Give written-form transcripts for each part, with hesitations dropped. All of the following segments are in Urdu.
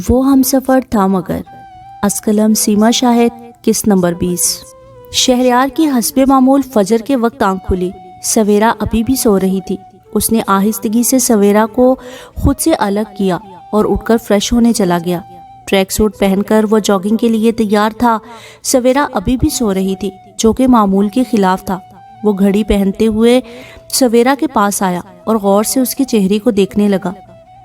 وہ ہم سفر تھا مگر از قلم سیما شاہد قسط نمبر 20۔ شہریار کی حسب معمول فجر کے وقت آنکھ کھلی۔ سویرا ابھی بھی سو رہی تھی۔ اس نے آہستگی سے سویرا کو خود سے الگ کیا اور اٹھ کر فریش ہونے چلا گیا۔ ٹریک سوٹ پہن کر وہ جاگنگ کے لیے تیار تھا۔ سویرا ابھی بھی سو رہی تھی، جو کہ معمول کے خلاف تھا۔ وہ گھڑی پہنتے ہوئے سویرا کے پاس آیا اور غور سے اس کے چہرے کو دیکھنے لگا۔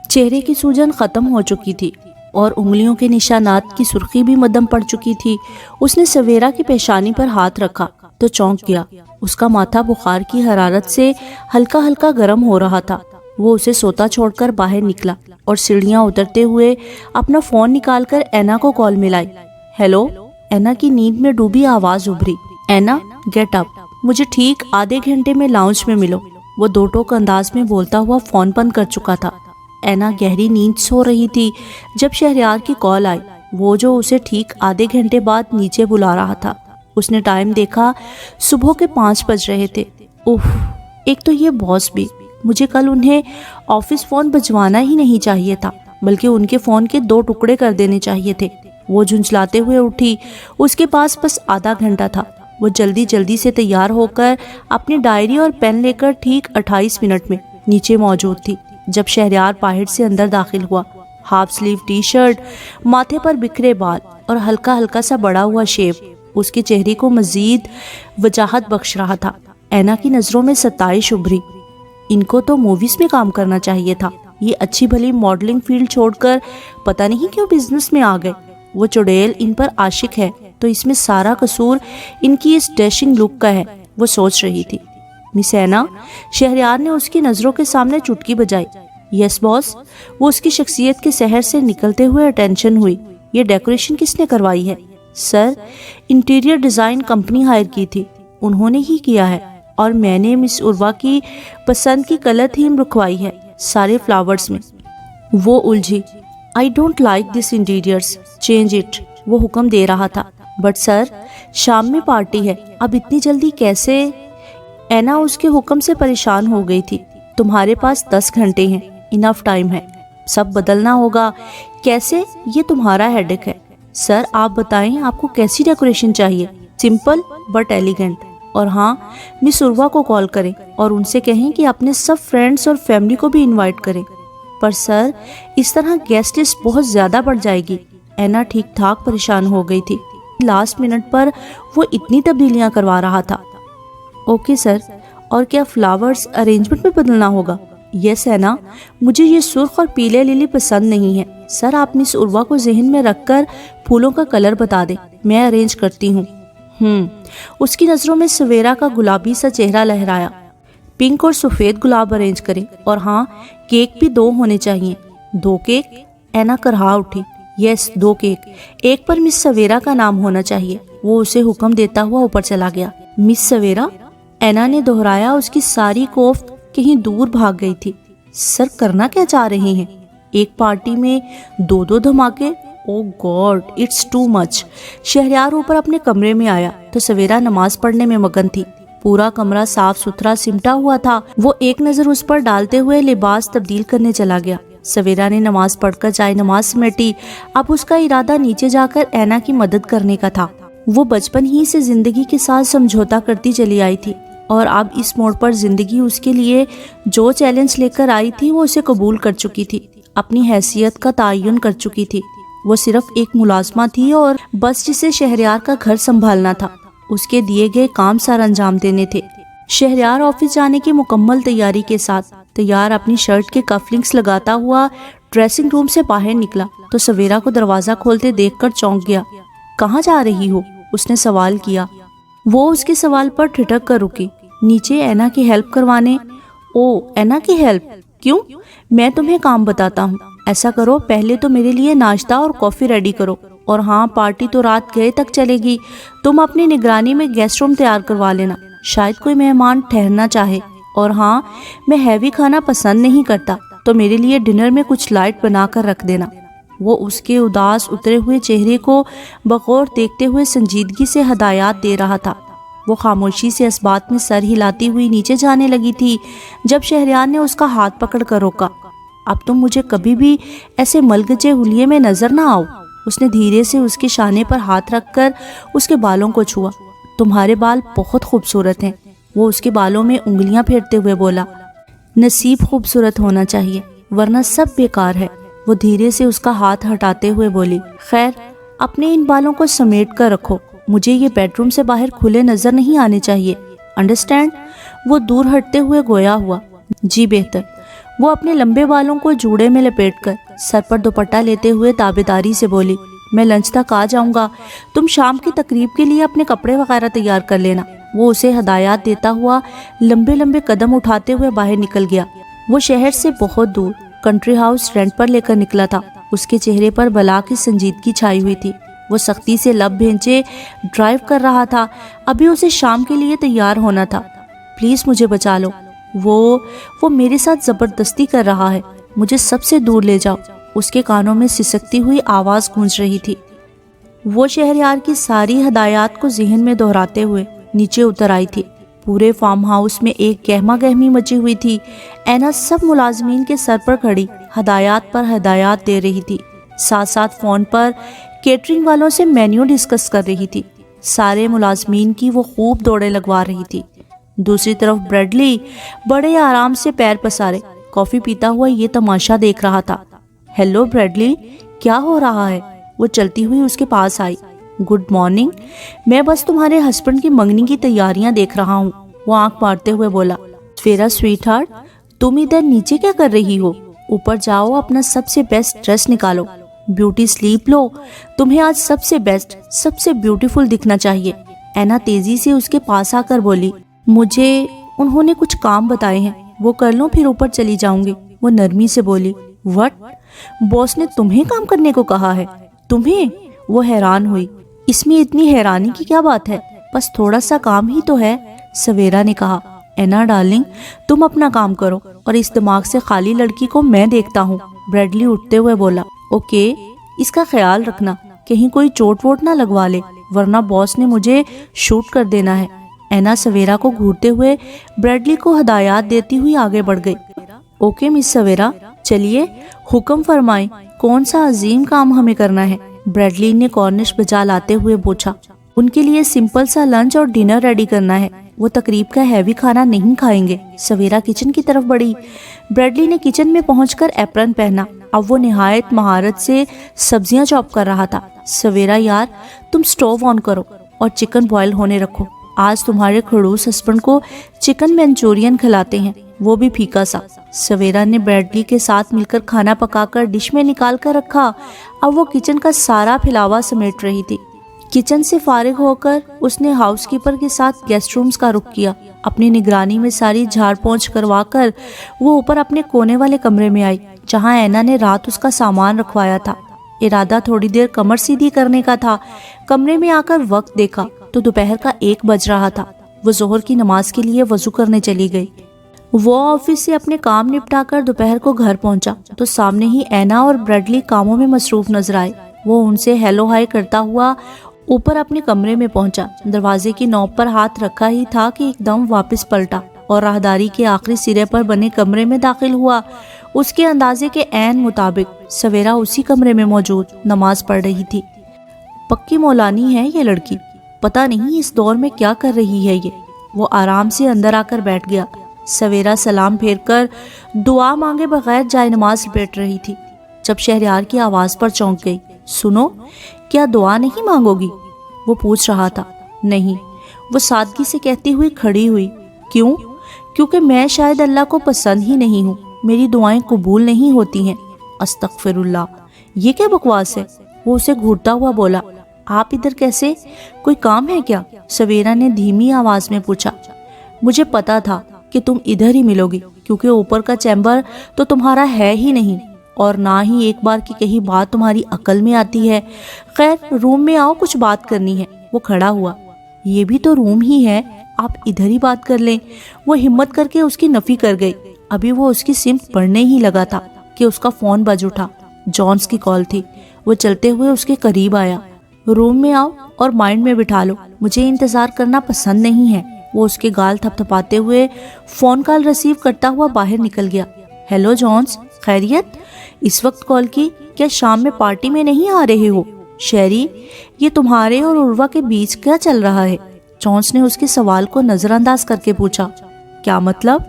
چہرے کی سوجن ختم ہو چکی تھی اور انگلیوں کے نشانات کی سرخی بھی مدھم پڑ چکی تھی۔ اس نے سویرا کی پیشانی پر ہاتھ رکھا تو چونک گیا۔ اس کا ماتھا بخار کی حرارت سے ہلکا ہلکا گرم ہو رہا تھا۔ وہ اسے سوتا چھوڑ کر باہر نکلا اور سیڑھیاں اترتے ہوئے اپنا فون نکال کر اینا کو کال ملائی۔ ہیلو، اینا کی نیند میں ڈوبی آواز ابھری۔ اینا، گیٹ اپ، مجھے ٹھیک آدھے گھنٹے میں لاؤنج میں ملو۔ وہ دو ٹوک انداز میں بولتا ہوا فون بند کر چکا تھا۔ اینا گہری نیند سو رہی تھی جب شہریار کی کال آئی، وہ جو اسے ٹھیک آدھے گھنٹے بعد نیچے بلا رہا تھا۔ اس نے ٹائم دیکھا، صبح کے 5 بج رہے تھے۔ اوف، ایک تو یہ باس بھی، مجھے کل انہیں آفس فون بجوانا ہی نہیں چاہیے تھا، بلکہ ان کے فون کے 2 ٹکڑے کر دینے چاہیے تھے۔ وہ جھنجھلاتے ہوئے اٹھی۔ اس کے پاس بس آدھا گھنٹہ تھا۔ وہ جلدی سے تیار ہو کر اپنی ڈائری اور پین لے کر ٹھیک 28 منٹ میں نیچے موجود تھی جب شہریار باہر سے اندر داخل ہوا۔ ہاف سلیو ٹی شرٹ، ماتھے پر بکھرے بال اور ہلکا ہلکا سا بڑا ہوا شیپ اس کے چہرے کو مزید وجاہت بخش رہا تھا۔ اینا کی نظروں میں ستائش ابھری۔ ان کو تو موویز میں کام کرنا چاہیے تھا، یہ اچھی بھلی ماڈلنگ فیلڈ چھوڑ کر پتہ نہیں کیوں بزنس میں آ گئے۔ وہ چڑیل ان پر عاشق ہے تو اس میں سارا قصور ان کی اس ڈیشنگ لک کا ہے، وہ سوچ رہی تھی۔ مس اینا، شہریار نے اس کی نظروں کے سامنے چٹکی بجائی۔ یس باس، وہ اس کی شخصیت کے سحر سے نکلتے ہوئے اٹینشن ہوئی۔ یہ ڈیکوریشن کس نے کروائی ہے؟ سر، انٹیریئر ڈیزائن کمپنی ہائر کی تھی، انہوں نے ہی کیا ہے، اور میں نے مس عروہ کی پسند کی کلر تھیم رکھوائی ہے، سارے فلاورز میں۔ وہ الجھی۔ I don't like this interiors, change it, وہ حکم دے رہا تھا۔ بٹ سر، شام میں پارٹی ہے، اب اتنی جلدی کیسے؟ اینا اس کے حکم سے پریشان ہو گئی تھی۔ تمہارے پاس 10 گھنٹے ہیں، انف ٹائم ہے، سب بدلنا ہوگا۔ کیسے؟ یہ تمہارا ہیڈک ہے۔ سر آپ بتائیں آپ کو کیسی ڈیکوریشن چاہیے؟ Simple but elegant. اور ہاں، مس عروہ کو کال کریں اور ان سے کہیں کہ اپنے سب فرینڈز اور فیملی کو بھی انوائٹ کریں۔ پر سر، اس طرح گیسٹ لسٹ بہت زیادہ بڑھ جائے گی۔ اینا ٹھیک ٹھاک پریشان ہو گئی تھی۔ لاسٹ منٹ پر وہ اتنی تبدیلیاں کروا رہا تھا۔ اوکے سر، اور کیا فلاورز ارینجمنٹ میں بدلنا ہوگا؟ یس اینا، مجھے یہ سرخ اور پیلے للی پسند نہیں ہے۔ سر آپ مس عروہ کو ذہن میں رکھ کر پھولوں کا کلر بتا دیں، میں ارینج کرتی ہوں۔ اس کی نظروں میں سویرا کا گلابی سا چہرہ لہرایا۔ پنک اور سفید گلاب ارینج کریں، اور ہاں، کیک بھی 2 ہونے چاہیے۔ 2 کیک؟ اینا کرہا اٹھی۔ یس، 2 کیک، ایک پر مس سویرا کا نام ہونا چاہیے۔ وہ اسے حکم دیتا ہوا اوپر چلا گیا۔ مس سویرا؟ اینا نے دہرایا۔ اس کی ساری کوفت کہیں دور بھاگ گئی تھی۔ سر کرنا کیا چاہ رہے ہیں؟ ایک پارٹی میں 2 دھماکے؟ Oh God, it's too much. Shahryar اوپر اپنے کمرے میں آیا تو سویرا نماز پڑھنے میں مگن تھی۔ پورا کمرہ صاف ستھرا سمٹا ہوا تھا۔ وہ ایک نظر اس پر ڈالتے ہوئے لباس تبدیل کرنے چلا گیا۔ سویرا نے نماز پڑھ کر جائے نماز سمیٹی۔ اب اس کا ارادہ نیچے جا کر اینا کی مدد کرنے کا تھا۔ وہ بچپن ہی سے زندگی کے ساتھ سمجھوتا کرتی چلی آئی تھی، اور اب اس موڑ پر زندگی اس کے لیے جو چیلنج لے کر آئی تھی وہ اسے قبول کر چکی تھی، اپنی حیثیت کا تعین کر چکی تھی۔ وہ صرف ایک ملازمہ تھی اور بس جسے شہریار کا گھر سنبھالنا تھا، اس کے دیے گئے کام سر انجام دینے تھے۔ شہریار آفس جانے کی مکمل تیاری کے ساتھ تیار اپنی شرٹ کے کف لنکس لگاتا ہوا ڈریسنگ روم سے باہر نکلا تو سویرا کو دروازہ کھولتے دیکھ کر چونک گیا۔ کہاں جا رہی ہو؟ اس نے سوال کیا۔ وہ اس کے سوال پر ٹھٹک کر رکی۔ نیچے اینا کی ہیلپ کروانے۔ او، اینا کی ہیلپ؟ کیوں؟ میں تمہیں کام بتاتا ہوں۔ ایسا کرو، پہلے تو میرے لیے ناشتہ اور کافی ریڈی کرو، اور ہاں، پارٹی تو رات گئے تک چلے گی۔ تم اپنی نگرانی میں گیسٹ روم تیار کروا لینا، شاید کوئی مہمان ٹھہرنا چاہے۔ اور ہاں، میں ہیوی کھانا پسند نہیں کرتا، تو میرے لیے ڈنر میں کچھ لائٹ بنا کر رکھ دینا۔ وہ اس کے اداس اترے ہوئے چہرے کو بغور دیکھتے ہوئے سنجیدگی سے ہدایات دے رہا تھا۔ وہ خاموشی سے اس بات میں سر ہلاتی ہوئی نیچے جانے لگی تھی جب شہریار نے اس کا ہاتھ پکڑ کر روکا۔ اب تم مجھے کبھی بھی ایسے ملگجے حلیے میں نظر نہ آؤ۔ اس نے دھیرے سے اس کے شانے پر ہاتھ رکھ کر اس کے بالوں کو چھوا۔ تمہارے بال بہت خوبصورت ہیں، وہ اس کے بالوں میں انگلیاں پھیرتے ہوئے بولا۔ نصیب خوبصورت ہونا چاہیے ورنہ سب بیکار ہے، وہ دھیرے سے اس کا ہاتھ ہٹاتے ہوئے بولی۔ خیر، اپنے ان بالوں کو سمیٹ کر رکھو، مجھے یہ بیڈ روم سے باہر کھلے نظر نہیں آنے چاہیے، انڈرسٹینڈ؟ وہ دور ہٹتے ہوئے گویا ہوا۔ جی بہتر۔ وہ اپنے لمبے بالوں کو جوڑے میں لپیٹ کر سر پر دوپٹہ لیتے ہوئے تابعداری سے بولی۔ میں لنچ تک آ جاؤں گا، تم شام کی تقریب کے لیے اپنے کپڑے وغیرہ تیار کر لینا۔ وہ اسے ہدایات دیتا ہوا لمبے لمبے قدم اٹھاتے ہوئے باہر نکل گیا۔ وہ شہر سے بہت دور کنٹری ہاؤس رینٹ پر لے کر نکلا تھا۔ اس کے چہرے پر بلا کی سنجیدگی چھائی ہوئی تھی۔ وہ سختی سے لب بھینچے ڈرائیو کر رہا تھا، ابھی اسے شام کے لیے تیار ہونا تھا۔ پلیز مجھے بچا لو، وہ میرے ساتھ زبردستی کر رہا ہے، مجھے سب سے دور لے جاؤ۔ اس کے کانوں میں سسکتی ہوئی آواز گونج رہی تھی۔ وہ شہریار کی ساری ہدایات کو ذہن میں دہراتے ہوئے نیچے اتر آئی تھی۔ پورے فارم ہاؤس میں ایک گہما گہمی مچی ہوئی تھی۔ اینا سب ملازمین کے سر پر کھڑی ہدایات پر ہدایات دے رہی تھی، ساتھ ساتھ فون پر کیٹرنگ والوں سے مینیو ڈسکس کر رہی تھی۔ سارے ملازمین کی وہ خوب دوڑے لگوا رہی تھی۔ دوسری طرف بریڈلی بڑے آرام سے پیر پسارے کافی پیتا ہوا یہ تماشا دیکھ رہا تھا۔ ہیلو بریڈلی، کیا ہو رہا ہے؟ وہ چلتی ہوئی اس کے پاس آئی۔ گڈ مارننگ، میں بس تمہارے ہسبینڈ کی منگنی کی تیاریاں دیکھ رہا ہوں، وہ آنکھ مارتے ہوئے بولا۔ سویرا سویٹ ہارٹ، تم ادھر نیچے کیا کر رہی ہو؟ اوپر جاؤ، اپنا سب سے بیسٹ ڈریس نکالو، بیوٹی سلیپ لو، تمہیں آج سب سے بیسٹ، سب سے بیوٹیفل دکھنا چاہیے۔ اینا تیزی سے اس کے پاس آ کر بولی۔ مجھے انہوں نے کچھ کام بتائے ہیں، وہ کر لوں پھر اوپر چلی جاؤں گی، وہ نرمی سے بولی۔ وٹ؟ باس نے تمہیں کام کرنے کو کہا ہے؟ تمہیں؟ وہ حیران ہوئی۔ اس میں اتنی حیرانی کی کیا بات ہے، بس تھوڑا سا کام ہی تو ہے، سویرا نے کہا۔ اینا ڈارلنگ، تم اپنا کام کرو اور اس دماغ سے خالی لڑکی کو میں دیکھتا ہوں، بریڈلی اٹھتے ہوئے بولا۔ اوکے، اس کا خیال رکھنا کہیں کوئی چوٹ ووٹ نہ لگوا لے ورنہ باس نے مجھے شوٹ کر دینا ہے۔ اینا سویرا کو گھورتے ہوئے بریڈلی کو ہدایات دیتی ہوئی آگے بڑھ گئی۔ اوکے مس سویرا، چلیے حکم فرمائیں، کون سا عظیم کام ہمیں کرنا ہے؟ بریڈلی نے کارنش بجا لاتے ہوئے پوچھا۔ ان کے لیے سمپل سا لنچ اور ڈنر ریڈی کرنا ہے، وہ تقریب کا ہیوی کھانا نہیں کھائیں گے۔ سویرا کچن کی طرف بڑھی۔ بریڈلی نے کچن میں پہنچ کر ایپرن پہنا، اب وہ نہایت مہارت سے سبزیاں چاپ کر رہا تھا۔ سویرا یار، تم سٹوو آن کرو اور چکن بوائل ہونے رکھو، آج تمہارے خڑوس ہسبینڈ کو چکن مینچورین کھلاتے ہیں، وہ بھی پھیکا سا۔ سویرا نے بریڈلی کے ساتھ مل کر کھانا پکا کر ڈش میں نکال کر رکھا، اب وہ کچن کا سارا پھیلاوا سمیٹ رہی تھی۔ کچن سے فارغ ہو کر اس نے ہاؤس کیپر کے ساتھ گیسٹ رومز کا رخ کیا۔ اپنی نگرانی میں ساری جھاڑ پونچھ کروا کر وہ اوپر اپنے کونے والے کمرے میں آئی جہاں اینا نے رات اس کا سامان رکھوایا تھا۔ ارادہ تھوڑی دیر کمر سیدھی کرنے کا تھا۔ کمرے میں آ کر وقت دیکھا تو دوپہر کا 1 بج رہا تھا۔ وہ ظہر کی نماز کے لیے وضو کرنے چلی گئی۔ وہ آفس سے اپنے کام نپٹا کر دوپہر کو گھر پہنچا تو سامنے ہی اینا اور بریڈلی کاموں میں مصروف نظر آئے۔ وہ ان سے ہیلو ہائی کرتا ہوا اوپر اپنے کمرے میں پہنچا۔ دروازے کی نوب پر ہاتھ رکھا ہی تھا کہ ایک دم واپس پلٹا اور راہداری کے آخری سرے پر بنے کمرے میں داخل ہوا۔ اس کے اندازے کے عین مطابق سویرا اسی کمرے میں موجود نماز پڑھ رہی تھی۔ پکی مولانی ہے یہ لڑکی، پتہ نہیں اس دور میں کیا کر رہی ہے یہ۔ وہ آرام سے اندر آ کر بیٹھ گیا۔ سویرا سلام پھیر کر دعا مانگے بغیر جائے نماز لپیٹ رہی تھی جب شہریار کی آواز پر چونک گئی۔ سنو، کیا دعا نہیں مانگو گی؟ وہ پوچھ رہا تھا۔ نہیں، وہ سادگی سے کہتی ہوئی کھڑی ہوئی۔ کیوں؟ کیونکہ میں شاید اللہ کو پسند ہی نہیں ہوں، میری دعائیں قبول نہیں ہوتی ہیں۔ استغفر اللہ، یہ کیا بکواس ہے؟ وہ اسے گھورتا ہوا بولا۔ آپ ادھر کیسے؟ کوئی کام ہے کیا؟ سویرا نے دھیمی آواز میں پوچھا۔ مجھے پتا تھا کہ تم ادھر ہی ملو گی کیونکہ اوپر کا چیمبر تو تمہارا ہے ہی نہیں اور نہ ہی ایک بار کی کہی بات تمہاری عقل میں آتی ہے۔ خیر، روم میں آؤ، کچھ بات کرنی ہے۔ وہ کھڑا ہوا۔ یہ بھی تو روم ہی ہے، آپ ادھر ہی بات کر لیں۔ وہ ہمت کر کے اس کی نفی کر گئی۔ ابھی وہ اس کی سمت پڑھنے ہی لگا تھا کہ اس کا فون بج اٹھا۔ جونس کی کال تھی۔ وہ چلتے ہوئے اس کے قریب آیا۔ روم میں آؤ اور مائنڈ میں بٹھا لو، مجھے انتظار کرنا پسند نہیں ہے۔ وہ اس کے گال تھپ تھپاتے ہوئے فون کال ریسیو کرتا ہوا باہر نکل گیا۔ ہیلو جونس، خیریت؟ اس وقت کال کی؟ کیا شام میں پارٹی میں نہیں آ رہے ہو؟ شہری، یہ تمہارے اور عروہ کے بیچ کیا چل رہا ہے؟ جونس نے اس کے سوال کو نظر انداز کر کے پوچھا۔ کیا مطلب؟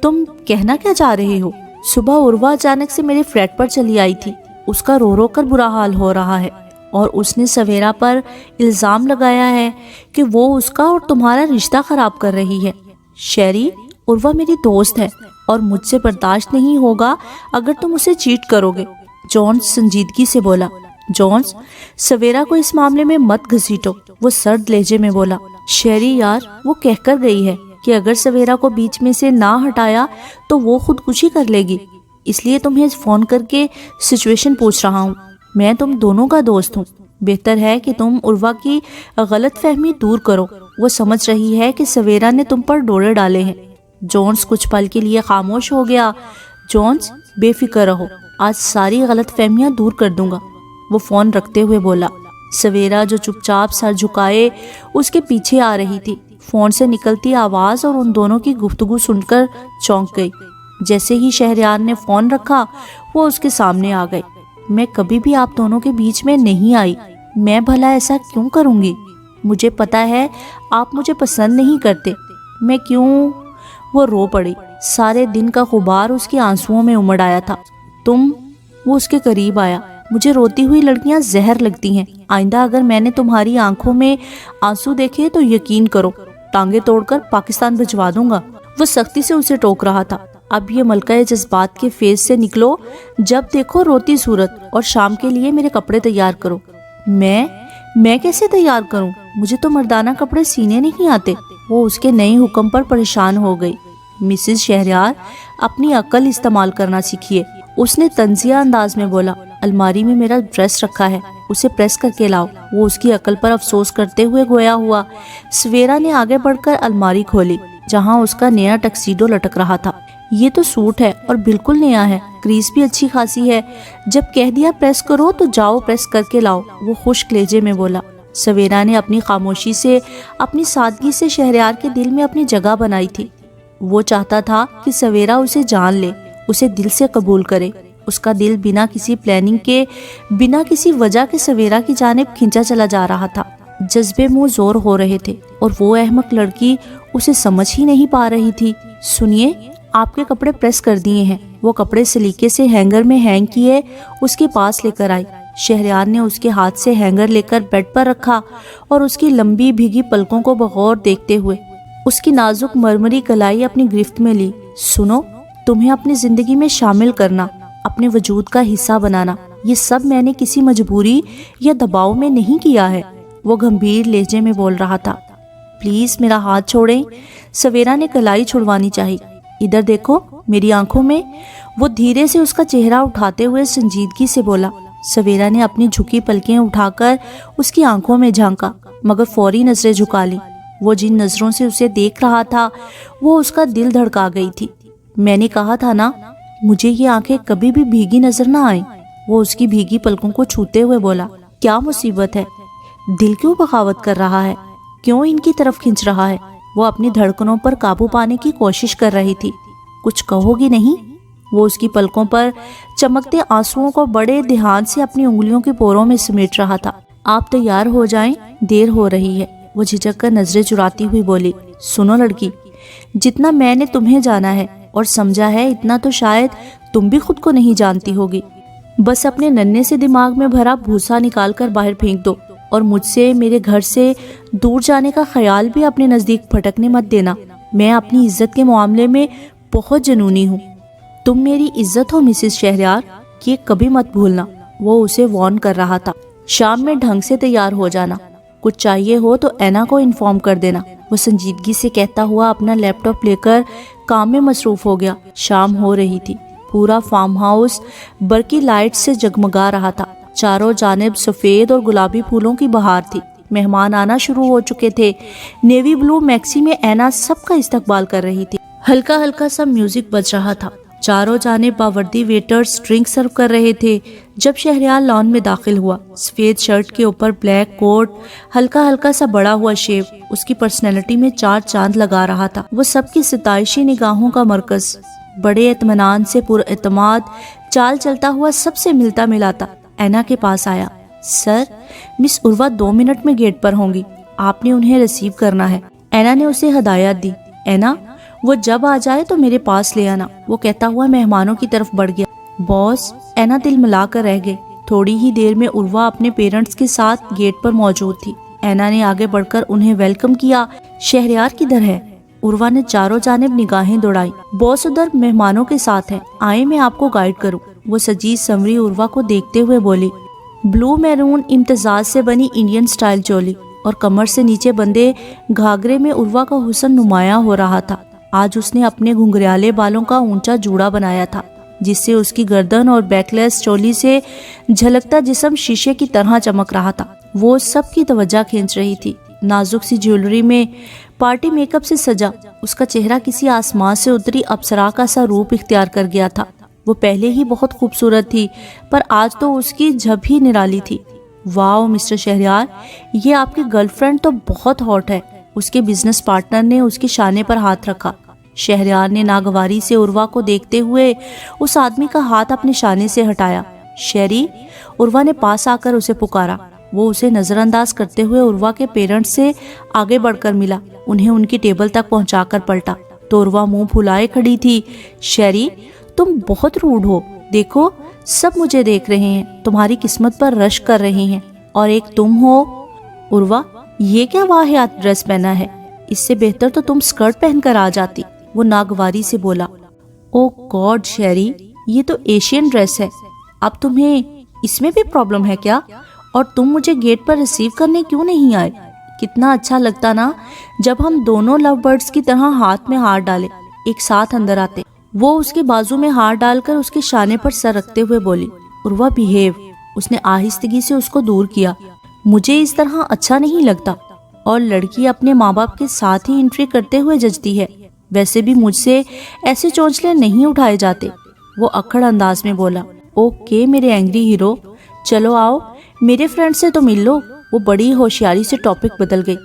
تم کہنا کیا چاہ رہے ہو؟ صبح عروہ اچانک سے میرے فلیٹ پر چلی آئی تھی، اس کا رو رو کر برا حال ہو رہا ہے اور اس نے سویرا پر الزام لگایا ہے کہ وہ اس کا اور تمہارا رشتہ خراب کر رہی ہے۔ شہری، عروہ میری دوست ہے اور مجھ سے برداشت نہیں ہوگا اگر تم اسے چیٹ کرو گے، جونس سنجیدگی سے بولا۔ جونس، سویرا کو اس معاملے میں مت گھسیٹو، وہ سرد لہجے میں بولا۔ شہری، یار وہ کہہ کر گئی ہے کہ اگر سویرا کو بیچ میں سے نہ ہٹایا تو وہ خودکشی کر لے گی، اس لیے تمہیں فون کر کے سچویشن پوچھ رہا ہوں۔ میں تم دونوں کا دوست ہوں، بہتر ہے کہ تم عروہ کی غلط فہمی دور کرو، وہ سمجھ رہی ہے کہ سویرا نے تم پر ڈورے ڈالے ہیں۔ جونس کچھ پل کے لیے خاموش ہو گیا۔ جونس، بے فکر رہو، آج ساری غلط فہمیاں دور کر دوں گا، وہ فون رکھتے ہوئے بولا۔ سویرا جو چپ چاپ سر جھکائے اس کے پیچھے آ رہی تھی، فون سے نکلتی آواز اور ان دونوں کی گفتگو سن کر چونک گئی۔ جیسے ہی شہریار نے فون رکھا وہ اس کے سامنے آ گئی۔ میں کبھی بھی آپ دونوں کے بیچ میں نہیں آئی، میں بھلا ایسا کیوں کروں گی؟ مجھے پتا ہے آپ مجھے پسند نہیں کرتے، میں کیوں؟ وہ رو پڑی، سارے دن کا غبار اس کے آنسوؤں میں امڑ آیا تھا۔ تم؟ وہ اس کے قریب آیا۔ مجھے روتی ہوئی لڑکیاں زہر لگتی ہیں، آئندہ اگر میں نے تمہاری آنکھوں میں آنسو دیکھے تو یقین کرو ٹانگیں توڑ کر پاکستان بھجوا دوں گا۔ وہ سختی سے اسے ٹوک رہا تھا۔ اب یہ ملکہ جذبات کے فیز سے نکلو، جب دیکھو روتی صورت، اور شام کے لیے میرے کپڑے تیار کرو۔ میں کیسے تیار کروں؟ مجھے تو مردانہ کپڑے سینے نہیں آتے۔ وہ اس کے نئے حکم پر پریشان ہو گئی۔ مسز شہریار، اپنی عقل استعمال کرنا سیکھیے، اس نے طنزیہ انداز میں بولا۔ الماری میں میرا ڈریس رکھا ہے، اسے پریس کر کے لاؤ۔ وہ اس کی عقل پر افسوس کرتے ہوئے گویا ہوا۔ سویرا نے آگے بڑھ کر الماری کھولی جہاں اس کا نیا ٹکسیڈو لٹک رہا تھا۔ یہ تو سوٹ ہے اور بالکل نیا ہے، کریز بھی اچھی خاصی ہے، جب کہہ دیا پریس کرو تو جاؤ پریس کر کے لاؤ، وہ خشک لہجے میں بولا۔ سویرا نے اپنی خاموشی سے، اپنی سادگی سے شہریار کے دل میں اپنی جگہ بنائی تھی۔ وہ چاہتا تھا کہ سویرا اسے جان لے، اسے دل سے قبول کرے۔ اس کا دل بنا کسی پلاننگ کے، بنا کسی وجہ کے سویرا کی جانب کھینچا چلا جا رہا تھا۔ جذبے منہ زور ہو رہے تھے اور وہ احمق لڑکی اسے سمجھ ہی نہیں پا رہی تھی۔ سنیے، آپ کے کپڑے پریس کر دیے ہیں۔ وہ کپڑے سلیقے سے ہینگر میں ہینگ کیے اس کے پاس لے کر آئی۔ شہریار نے اس کے ہاتھ سے ہینگر لے کر بیڈ پر رکھا اور اس کی لمبی بھیگی پلکوں کو بغور دیکھتے ہوئے اس کی نازک مرمری کلائی اپنی گرفت میں لی۔ سنو، تمہیں اپنی زندگی میں شامل کرنا، اپنے وجود کا حصہ بنانا، یہ سب میں نے کسی مجبوری یا دباؤ میں نہیں کیا ہے، وہ گمبھیر لہجے میں بول رہا تھا۔ پلیز میرا ہاتھ چھوڑیں۔ سویرا نے کلائی چھڑوانی چاہی۔ ادھر دیکھو میری آنکھوں میں، وہ دھیرے سے اس کا چہرہ اٹھاتے ہوئے سنجیدگی سے بولا۔ سویرا نے اپنی جھکی پلکیں اٹھا کر اس کی آنکھوں میں جھانکا مگر فوری نظریں جھکا لی۔ وہ جن نظروں سے اسے دیکھ رہا تھا وہ اس کا دل دھڑکا گئی تھی۔ میں نے کہا تھا نا، مجھے یہ آنکھیں کبھی بھی بھیگی نظر نہ آئیں، وہ اس کی بھیگی پلکوں کو چھوتے ہوئے بولا۔ کیا مصیبت ہے؟ دل کیوں بغاوت کر رہا ہے؟ کیوں ان کی طرف کھنچ رہا ہے؟ وہ اپنی دھڑکنوں پر قابو پانے کی کوشش کر رہی تھی۔ کچھ کہو گی نہیں؟ وہ اس کی پلکوں پر چمکتے آنسوؤں کو بڑے دھیان سے اپنی انگلیوں کے پوروں میں سمیٹ رہا تھا۔ آپ تیار ہو جائیں، دیر ہو رہی ہے، وہ جھجک کر نظریں چراتی ہوئی بولی۔ سنو لڑکی، جتنا میں نے تمہیں جانا ہے اور سمجھا ہے اتنا تو شاید تم بھی خود کو نہیں جانتی ہوگی۔ بس اپنے ننھے سے دماغ میں بھرا بھوسا نکال کر باہر پھینک دو اور مجھ سے، میرے گھر سے دور جانے کا خیال بھی اپنے نزدیک پھٹکنے مت دینا۔ میں اپنی عزت کے معاملے میں بہت جنونی ہوں۔ تم میری عزت ہو مسز شہریار، یہ کبھی مت بھولنا، وہ اسے وارن کر رہا تھا۔ شام میں ڈھنگ سے تیار ہو جانا، کچھ چاہیے ہو تو اینا کو انفارم کر دینا، وہ سنجیدگی سے کہتا ہوا اپنا لیپ ٹاپ لے کر کام میں مصروف ہو گیا۔ شام ہو رہی تھی، پورا فارم ہاؤس برقی لائٹ سے جگمگا رہا تھا، چاروں جانب سفید اور گلابی پھولوں کی بہار تھی۔ مہمان آنا شروع ہو چکے تھے۔ نیوی بلو میکسی میں اینا سب کا استقبال کر رہی تھی۔ ہلکا ہلکا سا میوزک بج رہا تھا، چاروں جانب باوردی ویٹرز ڈرنک سرو کر رہے تھے۔ جب شہریار لان میں داخل ہوا، سفید شرٹ کے اوپر بلیک کوٹ، ہلکا ہلکا سا بڑا ہوا شیو اس کی پرسنالٹی میں چار چاند لگا رہا تھا۔ وہ سب کی ستائشی نگاہوں کا مرکز، بڑے اطمینان سے پر اعتماد چال چلتا ہوا سب سے ملتا ملاتا اینا کے پاس آیا۔ سر، مس عروہ 2 منٹ میں گیٹ پر ہوں گی، آپ نے انہیں ریسیو کرنا ہے۔ اینا نے اسے ہدایت دی۔ اینا، وہ جب آ جائے تو میرے پاس لے آنا، وہ کہتا ہوا مہمانوں کی طرف بڑھ گیا۔ باس، اینا دل ملا کر رہ گئے۔ تھوڑی ہی دیر میں عروہ اپنے پیرنٹس کے ساتھ گیٹ پر موجود تھی۔ اینا نے آگے بڑھ کر انہیں ویلکم کیا۔ شہریار کدھر ہے؟ عروہ نے چاروں جانب نگاہیں دوڑائی۔ باس ادھر مہمانوں کے ساتھ ہیں، آئے میں آپ کو گائیڈ کروں۔ وہ سجی سنوری عروہ کو دیکھتے ہوئے بولی۔ بلو میرون امتزاج سے بنی انڈین سٹائل چولی اور کمر سے نیچے بندے گھاگرے میں عروہ کا حسن نمایاں ہو رہا تھا۔ آج اس نے اپنے گھنگریالے بالوں کا اونچا جوڑا بنایا تھا، جس سے اس کی گردن اور بیک لیس چولی سے جھلکتا جسم شیشے کی طرح چمک رہا تھا۔ وہ سب کی توجہ کھینچ رہی تھی۔ نازک سی جیولری میں پارٹی میک اپ سے سجا اس کا چہرہ کسی آسمان سے اتری اپسرا کا سا روپ اختیار کر گیا تھا۔ وہ پہلے ہی بہت خوبصورت تھی، پر آج تو اس کی جھب ہی نرالی تھی۔ واو مسٹر شہریار، یہ آپ کی گرل فرینڈ تو بہت ہاٹ ہے۔ اس کے بزنس پارٹنر نے اس کے شانے پر ہاتھ رکھا۔ شہریار نے ناگواری سے عروہ کو دیکھتے ہوئے اس آدمی کا ہاتھ اپنے شانے سے ہٹایا۔ شیری، عروہ نے پاس آ کر اسے پکارا۔ وہ اسے نظر انداز کرتے ہوئے عروہ کے پیرنٹس سے آگے بڑھ کر ملا، انہیں ان کی ٹیبل تک پہنچا کر پلٹا تو عروہ منہ پھلائے کھڑی تھی۔ شیری، تم بہت روڈ ہو، دیکھو سب مجھے دیکھ رہے ہیں، تمہاری قسمت پر رش کر رہے ہیں، اور ایک تم ہو۔ عروہ، یہ کیا واہیات ڈریس پہنا ہے؟ اس سے بہتر تو تم سکرٹ پہن کر آ جاتی، وہ ناگواری سے بولا۔ او گاڈ شیری، یہ تو ایشین ڈریس ہے، اب تمہیں اس میں بھی پرابلم ہے کیا؟ اور تم مجھے گیٹ پر ریسیو کرنے کیوں نہیں آئے؟ کتنا اچھا لگتا نا جب ہم دونوں لو برڈز کی طرح ہاتھ میں ہاتھ ڈالے ایک ساتھ اندر آتے۔ وہ اس کے بازو میں ہاتھ ڈال کر اس کے شانے پر سر رکھتے ہوئے بولی۔ عروہ بیہیو، اس نے آہستگی سے اس کو دور کیا۔ مجھے اس طرح اچھا نہیں لگتا، اور لڑکی اپنے ماں باپ کے ساتھ ہی انٹری کرتے ہوئے جچتی ہے۔ ویسے بھی مجھ سے ایسے چونچلے نہیں اٹھائے جاتے، وہ اکھڑ انداز میں بولا۔ اوکے میرے اینگری ہیرو، چلو آؤ میرے فرینڈ سے تو مل لو۔ وہ بڑی ہوشیاری سے ٹاپک بدل گئی۔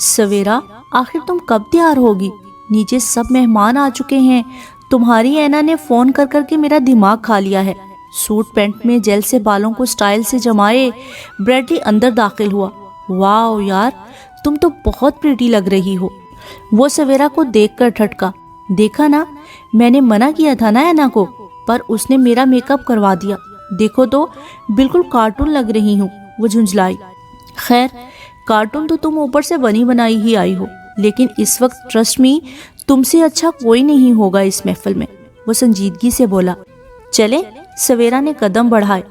سویرا، آخر تم کب تیار ہوگی؟ نیچے سب مہمان آ چکے ہیں، تمہاری اینا نے فون کر کر کے میرا دماغ کھا لیا ہے۔ سوٹ پینٹ میں جیل سے بالوں کو سٹائل سے جمائے بریڈلی اندر داخل ہوا۔ واو یار، تم تو بہت پریٹی لگ رہی ہو۔ وہ سویرا کو دیکھ کر ٹھٹکا۔ دیکھا نا، میں نے منع کیا تھا نا اینا کو، پر اس نے میرا میک اپ کروا دیا، دیکھو تو بالکل کارٹون لگ رہی ہوں، وہ جھنجھلائی۔ خیر، کارٹون تو تم اوپر سے بنی بنائی ہی آئی ہو، لیکن اس وقت ٹرسٹ می تم سے اچھا کوئی نہیں ہوگا اس محفل میں، وہ سنجیدگی سے بولا۔ چلے، سویرا نے قدم بڑھائے۔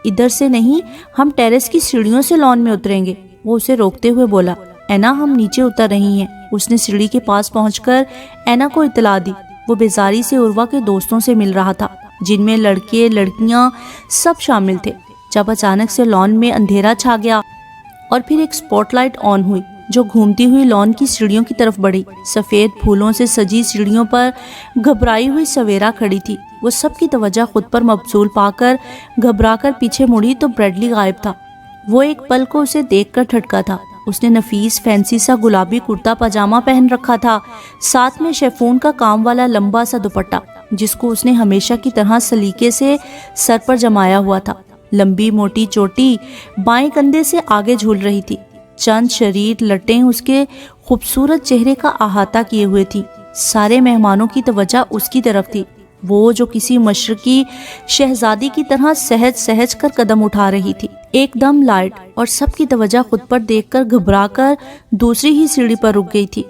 ادھر سے نہیں، ہم ٹیرس کی سیڑھیوں سے لان میں اتریں گے، وہ اسے روکتے ہوئے بولا۔ اینا، ہم نیچے اتر رہی ہیں، اس نے سیڑھی کے پاس پہنچ کر اینا کو اطلاع دی۔ وہ بیزاری سے عروہ کے دوستوں سے مل رہا تھا، جن میں لڑکے لڑکیاں سب شامل تھے، جب اچانک سے لان میں اندھیرا چھا گیا اور پھر ایک سپوٹ لائٹ آن ہوئی جو گھومتی ہوئی لان کی سیڑھیوں کی طرف بڑھی۔ سفید پھولوں سے سجی سیڑھیوں پر گھبرائی ہوئی سویرا کھڑی تھی۔ وہ سب کی توجہ خود پر مبذول پا کر گھبرا کر پیچھے مڑی تو بریڈلی غائب تھا۔ وہ ایک پل کو اسے دیکھ کر ٹھٹکا تھا۔ اس نے نفیس فینسی سا گلابی کرتا پاجامہ پہن رکھا تھا، ساتھ میں شیفون کا کام والا لمبا سا دوپٹہ، جس کو اس نے ہمیشہ کی طرح سلیقے سے سر پر جمایا ہوا تھا۔ لمبی موٹی چوٹی بائیں کندھے سے آگے جھول رہی تھی، چند شریر لٹیں اس کے خوبصورت چہرے کا احاطہ کیے ہوئے تھی۔ سارے مہمانوں کی توجہ اس کی طرف تھی، وہ جو کسی مشرقی شہزادی کی طرح سہج سہج کر قدم اٹھا رہی تھی۔ ایک دم لائٹ اور سب کی توجہ خود پر دیکھ کر گھبرا کر دوسری ہی سیڑھی پر رک گئی تھی۔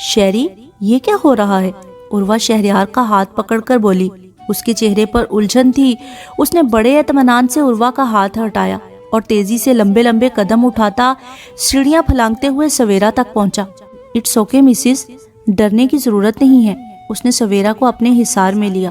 شیری، یہ کیا ہو رہا ہے؟ عروہ شہریار کا ہاتھ پکڑ کر بولی۔ اس کے چہرے پر الجھن تھی۔ اس نے بڑے اطمینان سے عروہ کا ہاتھ ہٹایا اور تیزی سے لمبے لمبے قدم اٹھاتا سیڑھیاں پھلانگتے ہوئے سویرا تک پہنچا۔ اٹس اوکے مسز، ڈرنے کی ضرورت نہیں ہے، اس نے سویرا کو اپنے حصار میں لیا۔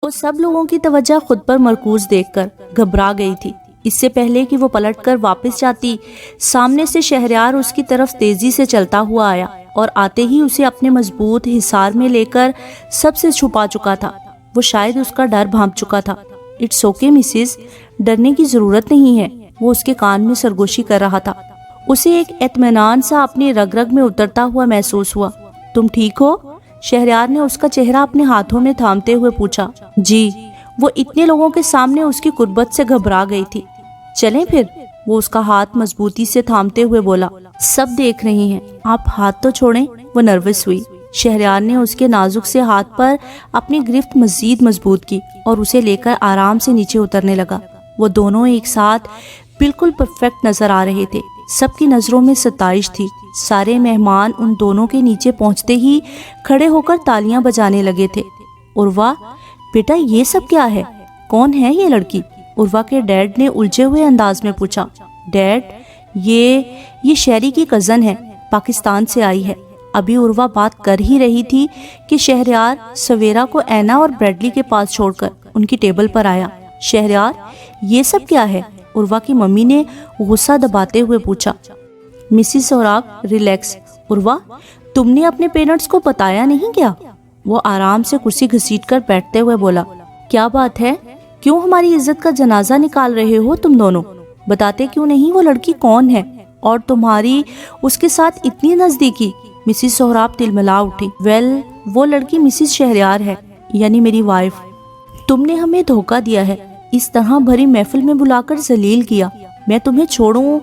وہ سب لوگوں کی توجہ خود پر مرکوز دیکھ کر گھبرا گئی تھی۔ اس سے پہلے کہ وہ پلٹ کر واپس جاتی، سامنے سے شہریار اس کی طرف تیزی سے چلتا ہوا آیا اور آتے ہی اسے اپنے مضبوط حصار میں لے کر سب سے چھپا چکا تھا۔ وہ شاید اس کا ڈر بھانپ چکا تھا۔ اٹس اوکے مسز، ڈرنے کی ضرورت نہیں ہے، وہ اس کے کان میں سرگوشی کر رہا تھا۔ اسے ایک اطمینان سا اپنی رگ رگ میں اترتا ہوا محسوس ہوا۔ تم ٹھیک ہو؟ شہریار نے اس کا چہرہ اپنے ہاتھوں میں تھامتے ہوئے پوچھا۔ جی، وہ اتنے لوگوں کے سامنے اس کی قربت سے گھبرا گئی تھی۔ چلیں پھر، وہ اس کا ہاتھ مضبوطی سے تھامتے ہوئے بولا۔ سب دیکھ رہے ہیں، آپ ہاتھ تو چھوڑیں۔ وہ نروس ہوئی۔ شہریار نے اس کے نازک سے ہاتھ پر اپنی گرفت مزید مضبوط کی اور اسے لے کر آرام سے نیچے اترنے لگا۔ وہ دونوں ایک ساتھ بالکل پرفیکٹ نظر آ رہے تھے۔ سب کی نظروں میں ستائش تھی۔ سارے مہمان ان دونوں کے نیچے پہنچتے ہی کھڑے ہو کر تالیاں بجانے لگے تھے۔ عروہ، بیٹا یہ سب کیا ہے؟ کون ہے یہ لڑکی؟ عروہ کے ڈیڈ نے الجھے ہوئے انداز میں پوچھا۔ ڈیڈ، یہ شہری کی کزن ہے، پاکستان سے آئی ہے۔ ابھی عروہ بات کر ہی رہی تھی کہ شہریار سویرا کو اینا اور بریڈلی کے پاس چھوڑ کر ان کی ٹیبل پر آیا۔ شہریار، یہ سب کیا ہے؟ عروہ کی ممی نے غصہ دباتے ہوئے پوچھا۔ Mrs Sohrab, relax. عروہ، تم نے اپنے پیرنٹس کو بتایا نہیں کیا؟ وہ آرام سے کرسی گھسیٹ کر بیٹھتے ہوئے بولا۔ کیا بات ہے؟ کیوں ہماری عزت کا جنازہ نکال رہے ہو تم دونوں؟ بتاتے کیوں نہیں وہ لڑکی کون ہے اور تمہاری اس کے ساتھ اتنی نزدیکی؟ مسز سہراب تلملا اٹھی۔ وہ لڑکی مسز شہریار ہے، یعنی میری وائف۔ تم نے ہمیں دھوکہ دیا ہے، اس طرح بھری محفل میں بلا کر ذلیل کیا۔ میں تمہیں چھوڑوں؟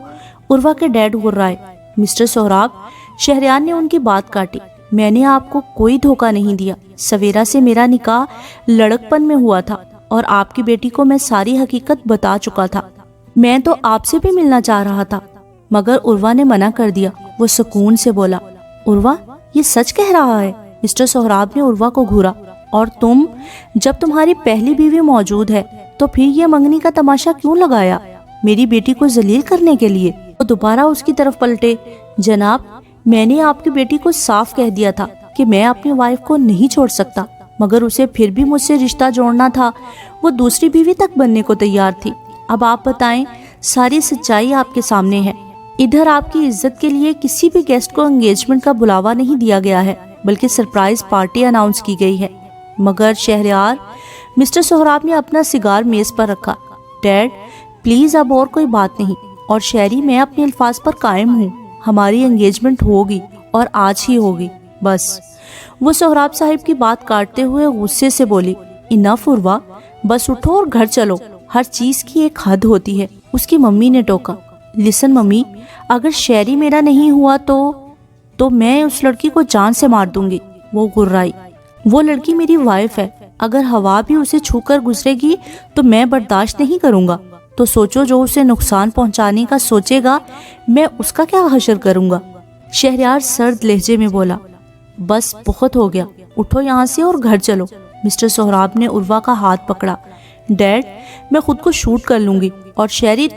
عروہ کے ڈیڈ غرائے۔ مسٹر سہراب، شہریار نے ان کی بات کاٹی۔ میں نے آپ کو کوئی دھوکہ نہیں دیا۔ سویرا سے میرا نکاح لڑکپن میں ہوا تھا اور آپ کی بیٹی کو میں ساری حقیقت بتا چکا تھا۔ میں تو آپ سے بھی ملنا چاہ رہا تھا، مگر عروہ نے منع کر دیا۔ وہ سکون سے بولا۔ عروہ، یہ سچ کہہ رہا ہے؟ مسٹر سہراب نے عروہ کو گھورا۔ اور تم، جب تمہاری پہلی بیوی موجود ہے تو پھر یہ منگنی کا تماشا کیوں لگایا؟ میری بیٹی کو ذلیل کرنے کے لیے؟ وہ دوبارہ اس کی طرف پلٹے۔ جناب، میں نے آپ کی بیٹی کو صاف کہہ دیا تھا کہ میں اپنی وائف کو نہیں چھوڑ سکتا، مگر اسے پھر بھی مجھ سے رشتہ جوڑنا تھا۔ وہ دوسری بیوی تک بننے کو تیار تھی۔ اب آپ بتائیں، ساری سچائی آپ کے سامنے ہے۔ ادھر آپ کی عزت کے لیے کسی بھی گیسٹ کو انگیجمنٹ کا بلاوا نہیں دیا گیا ہے، بلکہ سرپرائز پارٹی اناؤنس کی گئی ہے۔ مگر شہریار، مسٹر سہراب نے اپنا سگار میز پر رکھا۔ ڈیڈ، پلیز اب اور کوئی بات نہیں، اور شہری میں اپنے الفاظ پر قائم ہوں۔ ہماری انگیجمنٹ ہوگی اور آج ہی ہوگی، بس۔ وہ سہراب صاحب کی بات کاٹتے ہوئے غصے سے بولی۔ انف عروہ، بس اٹھو اور گھر چلو۔ ہر چیز کی ایک حد ہوتی ہے۔ اس کی ممی نے ٹوکا۔ لسن ممی، اگر شہری میرا نہیں ہوا تو میں اس لڑکی کو جان سے مار دوں گی۔ وہ غرائی۔ وہ لڑکی میری وائف ہے، اگر ہوا بھی اسے چھو کر گزرے گی تو میں برداشت نہیں کروں گا۔ تو سوچو، جو اسے نقصان پہنچانے کا سوچے گا میں اس کا کیا حشر کروں گا؟ شہریار سرد لہجے میں بولا۔ بس بہت ہو گیا، اٹھو یہاں سے اور گھر چلو۔ مسٹر سہراب نے عروہ کا ہاتھ پکڑا۔ ڈیڈ، میں خود کو شوٹ کر لوں گی، اور شہری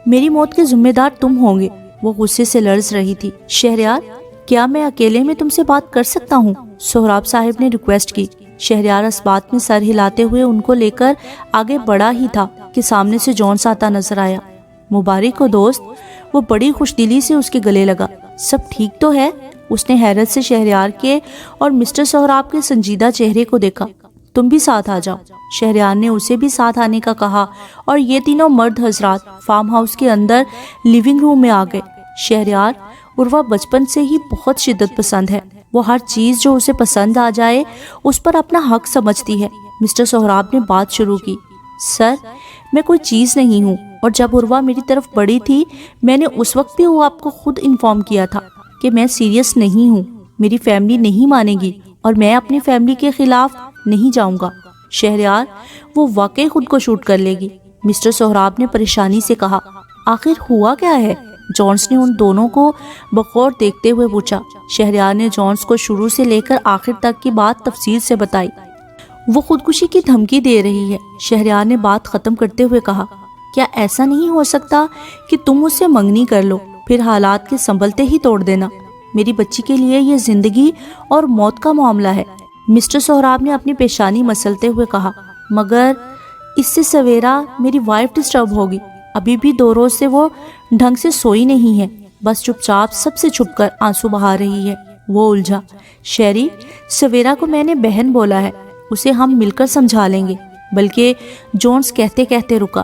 میری موت کے ذمہ دار تم ہوں گے۔ وہ غصے سے لرز رہی تھی۔ شہریار، کیا میں اکیلے میں تم سے بات کر سکتا ہوں؟ سہراب صاحب نے ریکویسٹ کی۔ شہریار اس بات میں سر ہلاتے ہوئے ان کو لے کر آگے بڑھا ہی تھا کہ سامنے سے جونس آتا نظر آیا۔ مبارک ہو دوست، وہ بڑی خوش دلی سے اس کے گلے لگا۔ سب ٹھیک تو ہے؟ اس نے حیرت سے شہریار کے اور مسٹر سہراب کے سنجیدہ چہرے کو دیکھا۔ تم بھی ساتھ آ جاؤ۔ شہریار نے اسے بھی ساتھ آنے کا کہا اور یہ تینوں مرد حضرات فارم ہاؤس کے اندر لیونگ روم میں آ گئے۔ شہریار، عروہ بچپن سے ہی بہت شدت پسند ہے۔ وہ ہر چیز جو اسے پسند آ جائے اس پر اپنا حق سمجھتی ہے۔ مسٹر سہراب نے بات شروع کی۔ سر، میں کوئی چیز نہیں ہوں، اور جب عروہ میری طرف بڑھی تھی میں نے اس وقت بھی وہ آپ کو خود انفارم کیا تھا کہ میں سیریس نہیں ہوں۔ میری فیملی نہیں مانے گی اور میں اپنی فیملی کے خلاف نہیں جاؤں گا۔ شہریار، وہ واقعی خود کو شوٹ کر لے گی؟ مسٹر سہراب نے پریشانی سے کہا۔ آخر ہوا کیا ہے؟ جونس نے ان دونوں کو بغور دیکھتے ہوئے پوچھا۔ شہریار نے جونس کو شروع سے لے کر آخر تک کی بات تفصیل سے بتائی۔ وہ خودکشی کی دھمکی دے رہی ہے، شہریار نے بات ختم کرتے ہوئے کہا۔ کیا ایسا نہیں ہو سکتا کہ تم اس سے منگنی کر لو، پھر حالات کے سنبھلتے ہی توڑ دینا؟ میری بچی کے لیے یہ زندگی اور موت کا معاملہ ہے۔ مسٹر سہراب نے اپنی پیشانی مسلتے ہوئے کہا۔ مگر اس سے سویرا میری وائف ڈسٹرب ہوگی۔ ابھی بھی 2 روز سے وہ ڈھنگ سے سوئی نہیں ہے، بس چپ چاپ سب سے چھپ کر آنسو بہا رہی ہے۔ وہ الجھا۔ شیری، سویرا کو میں نے بہن بولا ہے، اسے ہم مل کر سمجھا لیں گے۔ بلکہ جونس کہتے کہتے رکا۔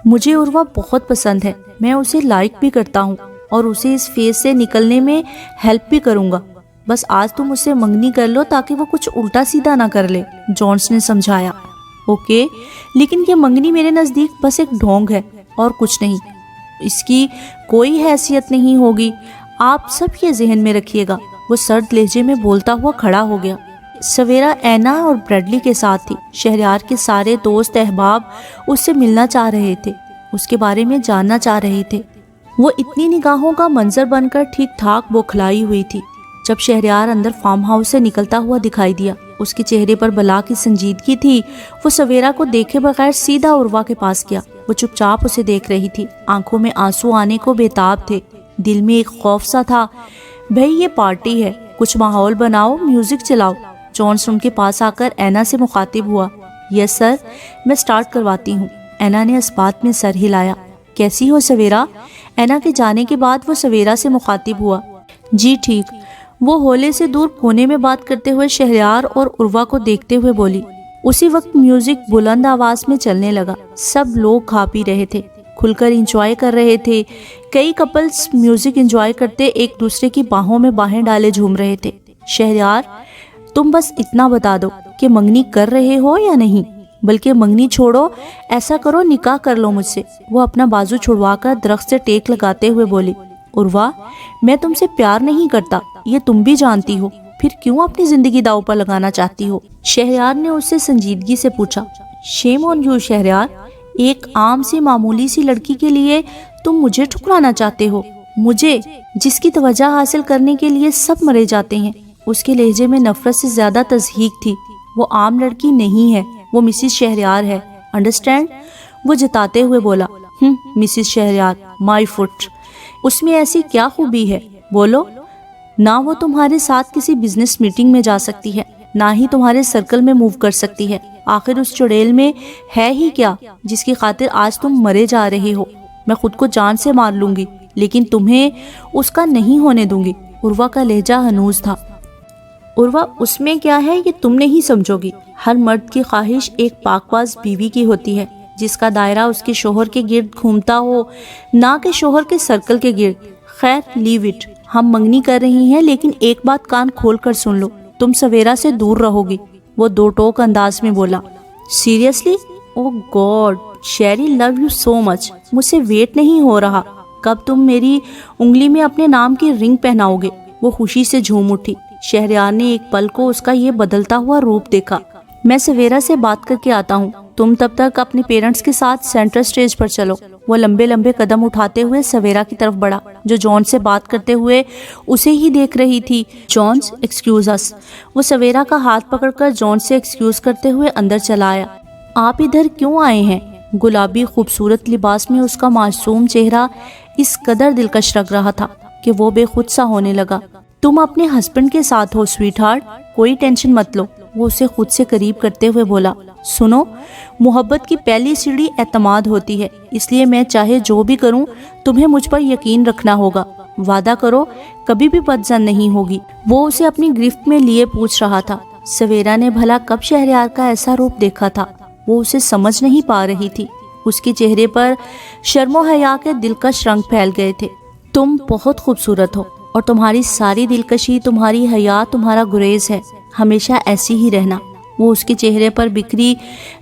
مجھے عروہ بہت پسند ہے، میں اسے لائک بھی کرتا ہوں اور اسے اس فیز سے نکلنے میں ہیلپ بھی کروں گا۔ بس آج تم اس سے منگنی کر لو تاکہ وہ کچھ الٹا سیدھا نہ کر لے، جونس نے سمجھایا۔ اوکے، لیکن یہ منگنی میرے نزدیک بس ایک ڈھونگ ہے اور کچھ نہیں، اس کی کوئی حیثیت نہیں ہوگی، آپ سب یہ ذہن میں رکھیے گا۔ وہ سرد لہجے میں بولتا ہوا کھڑا ہو گیا۔ سویرا اینا اور بریڈلی کے ساتھ تھی۔ شہریار کے سارے دوست احباب اس سے ملنا چاہ رہے تھے، اس کے بارے میں جاننا چاہ رہے تھے۔ وہ اتنی نگاہوں کا منظر بن کر ٹھیک ٹھاک بوکھلائی ہوئی تھی۔ جب شہریار اندر فارم ہاؤس سے نکلتا ہوا دکھائی دیا، اس کے چہرے پر بلا کی سنجیدگی تھی۔ وہ سویرا کو دیکھے بغیر سیدھا عروہ کے پاس گیا۔ وہ چپ چاپ اسے دیکھ رہی تھی، آنکھوں میں آنسو آنے کو بیتاب تھے، دل میں ایک خوف سا تھا۔ بھئی یہ پارٹی ہے، کچھ ماحول بناؤ، میوزک چلاؤ۔ جونس ان کے پاس آ کر اینا سے مخاطب ہوا۔ یس سر، میں سٹارٹ کرواتی ہوں۔ اینا نے اس بات میں سر ہلایا۔ کیسی ہو سویرا؟ اینا کے جانے کے بعد وہ سویرا سے مخاطب ہوا۔ جی ٹھیک، وہ ہولے سے دور کونے میں بات کرتے ہوئے شہریار اور عروہ کو دیکھتے ہوئے بولی۔ اسی وقت میوزک بلند آواز میں چلنے لگا۔ سب لوگ کھا پی رہے تھے، کھل کر انجوائے کر رہے تھے۔ کئی کپلز میوزک انجوائے کرتے ایک دوسرے کی باہوں میں باہیں ڈالے جھوم رہے تھے۔ شہریار، تم بس اتنا بتا دو کہ منگنی کر رہے ہو یا نہیں، بلکہ منگنی چھوڑو، ایسا کرو نکاح کر لو مجھ سے۔ وہ اپنا بازو چھڑوا کر درخت سے ٹیک لگاتے ہوئے بولی۔ عروہ، میں تم سے پیار نہیں کرتا، یہ تم بھی جانتی ہو، پھر کیوں اپنی زندگی داؤ پر لگانا چاہتی ہو؟ شہریار نے اس سے سنجیدگی سے پوچھا۔ شیم آن یو شہریار، ایک عام سی معمولی سی لڑکی کے لیے تم مجھے ٹھکرانا چاہتے ہو؟ مجھے، جس کی توجہ حاصل کرنے کے لیے سب مرے جاتے ہیں۔ اس کے لہجے میں نفرت سے زیادہ تضحیک تھی۔ وہ عام لڑکی نہیں ہے، وہ مسز شہریار ہے، انڈرسٹینڈ؟ وہ جتاتے ہوئے بولا۔ مسز شہریار، مائی فٹ، اس میں ایسی کیا خوبی ہے؟ بولو نہ۔ وہ تمہارے ساتھ کسی بزنس میٹنگ میں جا سکتی ہے، نہ ہی تمہارے سرکل میں موو کر سکتی ہے۔ آخر اس چڑیل میں ہے ہی کیا جس کی خاطر آج تم مرے جا رہے ہو؟ میں خود کو جان سے مار لوں گی، لیکن تمہیں اس کا نہیں ہونے دوں گی۔ عروہ کا لہجہ ہنوز تھا۔ عروہ، اس میں کیا ہے یہ تم نہیں سمجھو گی۔ ہر مرد کی خواہش ایک پاک باز بیوی کی ہوتی ہے، جس کا دائرہ اس کے شوہر کے گرد گھومتا ہو، نہ کہ شوہر کے سرکل کے گرد۔ خیر، لیو اٹ، ہم منگنی کر رہی ہیں، لیکن ایک بات کان کھول کر سن لو، تم سویرا سے دور رہو گی۔ وہ دو ٹوک انداز میں بولا۔ Seriously? Oh God, Sherry love you so much, مجھ سے ویٹ نہیں ہو رہا، کب تم میری انگلی میں اپنے نام کی رنگ پہناؤ گے؟ وہ خوشی سے جھوم اٹھی۔ شہریار نے ایک پل کو اس کا یہ بدلتا ہوا روپ دیکھا۔ میں سویرا سے بات کر کے آتا ہوں، تم تب تک اپنے پیرنٹس کے ساتھ سینٹرل اسٹیج پر چلو۔ وہ لمبے لمبے قدم اٹھاتے ہوئے سویرا کی طرف بڑھا، جو جون سے بات کرتے ہوئے اسے ہی دیکھ رہی تھی۔ جونس، ایکسکیوز اس۔ وہ سویرا کا ہاتھ پکڑ کر جون سے ایکسکیوز کرتے ہوئے اندر چلا آیا۔ آپ ادھر کیوں آئے ہیں؟ گلابی خوبصورت لباس میں اس کا معصوم چہرہ اس قدر دلکش لگ رہا تھا کہ وہ بے خود سا ہونے لگا۔ تم اپنے ہسبینڈ کے ساتھ ہو سویٹ ہارٹ، کوئی ٹینشن مت لو، وہ اسے خود سے قریب کرتے ہوئے بولا۔ سنو، محبت کی پہلی سیڑھی اعتماد ہوتی ہے، اس لیے میں چاہے جو بھی کروں تمہیں مجھ پر یقین رکھنا ہوگا۔ وعدہ کرو کبھی بھی بدظن نہیں ہوگی۔ وہ اسے اپنی گرفت میں لیے پوچھ رہا تھا۔ سویرا نے بھلا کب شہریار کا ایسا روپ دیکھا تھا؟ وہ اسے سمجھ نہیں پا رہی تھی۔ اس کے چہرے پر شرم و حیا کے دلکش رنگ پھیل گئے تھے۔ تم بہت خوبصورت ہو، اور تمہاری ساری دلکشی، تمہاری حیا، تمہارا گریز ہے، ہمیشہ ایسی ہی رہنا۔ وہ اس کے چہرے پر بکھری